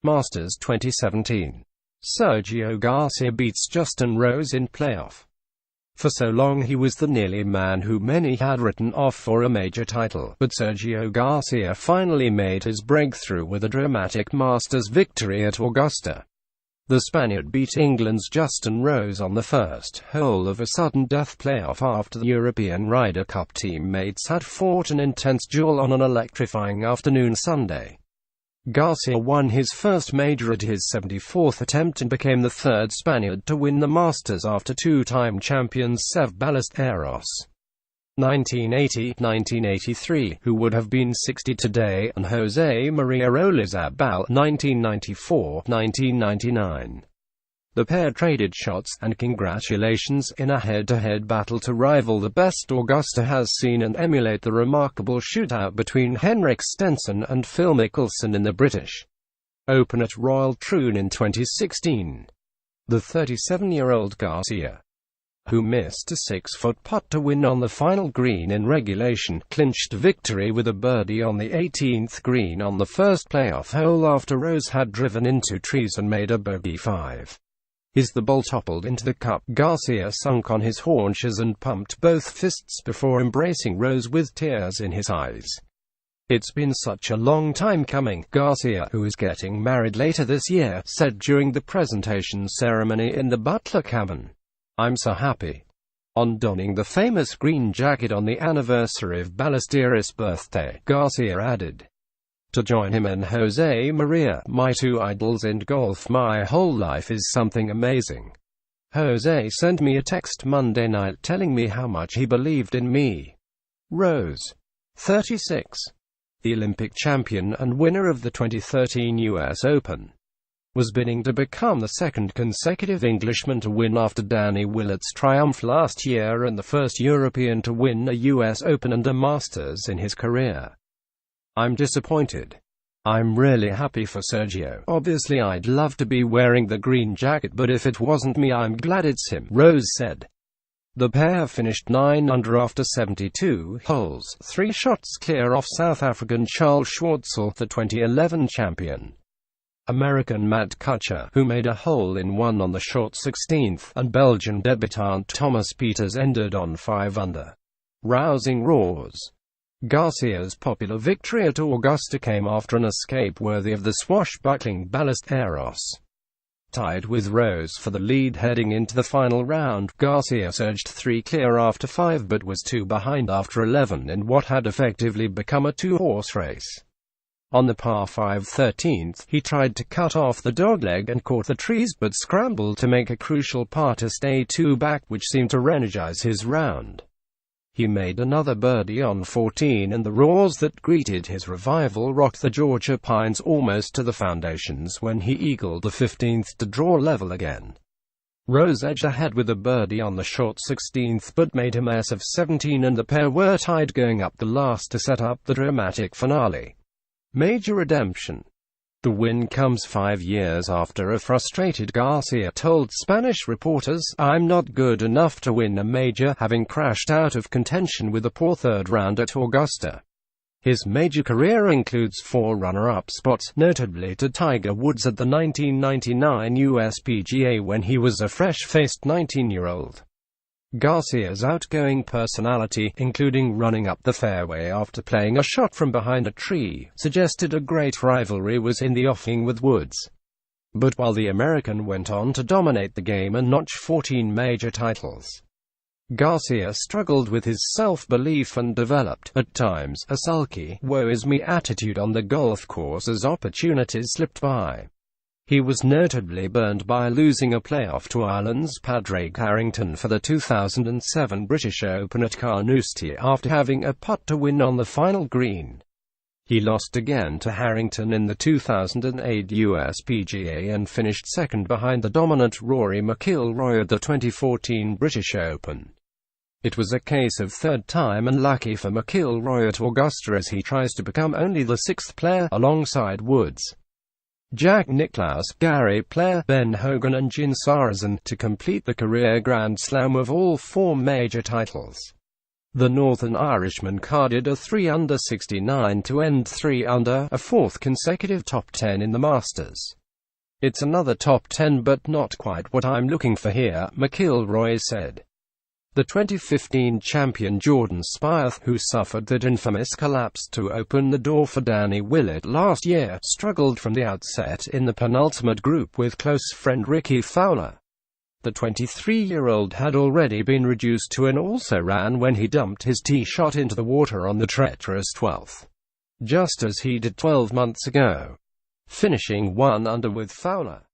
Masters 2017. Sergio Garcia beats Justin Rose in playoff. For so long he was the nearly man who many had written off for a major title, but Sergio Garcia finally made his breakthrough with a dramatic Masters victory at Augusta. The Spaniard beat England's Justin Rose on the first hole of a sudden-death playoff after the European Ryder Cup teammates had fought an intense duel on an electrifying afternoon Sunday. Garcia won his first major at his 74th attempt and became the third Spaniard to win the Masters after two-time champions Seve Ballesteros, 1980-1983, who would have been 60 today, and Jose Maria Olazabal, 1994-1999. The pair traded shots and congratulations in a head-to-head battle to rival the best Augusta has seen and emulate the remarkable shootout between Henrik Stenson and Phil Mickelson in the British Open at Royal Troon in 2016. The 37-year-old Garcia, who missed a 6-foot putt to win on the final green in regulation, clinched victory with a birdie on the 18th green on the first playoff hole after Rose had driven into trees and made a bogey 5. As the ball toppled into the cup, Garcia sunk on his haunches and pumped both fists before embracing Rose with tears in his eyes. "It's been such a long time coming," Garcia, who is getting married later this year, said during the presentation ceremony in the Butler cabin. "I'm so happy." On donning the famous green jacket on the anniversary of Ballesteros' birthday, Garcia added, "To join him and Jose Maria, my two idols in golf my whole life, is something amazing. Jose sent me a text Monday night telling me how much he believed in me." Rose, 36, the Olympic champion and winner of the 2013 US Open, was bidding to become the second consecutive Englishman to win after Danny Willett's triumph last year and the first European to win a US Open and a Masters in his career. "I'm disappointed. I'm really happy for Sergio. Obviously I'd love to be wearing the green jacket, but if it wasn't me, I'm glad it's him," Rose said. The pair finished 9 under after 72 holes, 3 shots clear off South African Charles Schwartzel, the 2011 champion. American Matt Kuchar, who made a hole-in-one on the short 16th, and Belgian debutant Thomas Pieters ended on 5 under. Rousing roars. Garcia's popular victory at Augusta came after an escape worthy of the swashbuckling Ballesteros. Tied with Rose for the lead heading into the final round, Garcia surged 3 clear after 5 but was 2 behind after 11 in what had effectively become a 2-horse race. On the par 5 13th, he tried to cut off the dogleg and caught the trees but scrambled to make a crucial par to stay 2 back, which seemed to re-energize his round. He made another birdie on 14 and the roars that greeted his revival rocked the Georgia pines almost to the foundations when he eagled the 15th to draw level again. Rose edged ahead with a birdie on the short 16th but made a mess of 17 and the pair were tied going up the last to set up the dramatic finale. Major redemption. The win comes 5 years after a frustrated Garcia told Spanish reporters, "I'm not good enough to win a major," having crashed out of contention with a poor third round at Augusta. His major career includes 4 runner-up spots, notably to Tiger Woods at the 1999 US PGA when he was a fresh-faced 19-year-old. Garcia's outgoing personality, including running up the fairway after playing a shot from behind a tree, suggested a great rivalry was in the offing with Woods. But while the American went on to dominate the game and notch 14 major titles, Garcia struggled with his self-belief and developed, at times, a sulky, woe-is-me attitude on the golf course as opportunities slipped by. He was notably burned by losing a playoff to Ireland's Padraig Harrington for the 2007 British Open at Carnoustie after having a putt to win on the final green. He lost again to Harrington in the 2008 US PGA and finished second behind the dominant Rory McIlroy at the 2014 British Open. It was a case of third time unlucky for McIlroy at Augusta as he tries to become only the 6th player, alongside Woods, Jack Nicklaus, Gary Player, Ben Hogan and Gene Sarazen, to complete the career Grand Slam of all 4 major titles. The Northern Irishman carded a 3 under 69 to end 3 under, a fourth consecutive top 10 in the Masters. "It's another top 10 but not quite what I'm looking for here," McIlroy said. The 2015 champion Jordan Spieth, who suffered that infamous collapse to open the door for Danny Willett last year, struggled from the outset in the penultimate group with close friend Ricky Fowler. The 23-year-old had already been reduced to an also-ran when he dumped his tee shot into the water on the treacherous 12th, just as he did 12 months ago, finishing 1 under with Fowler.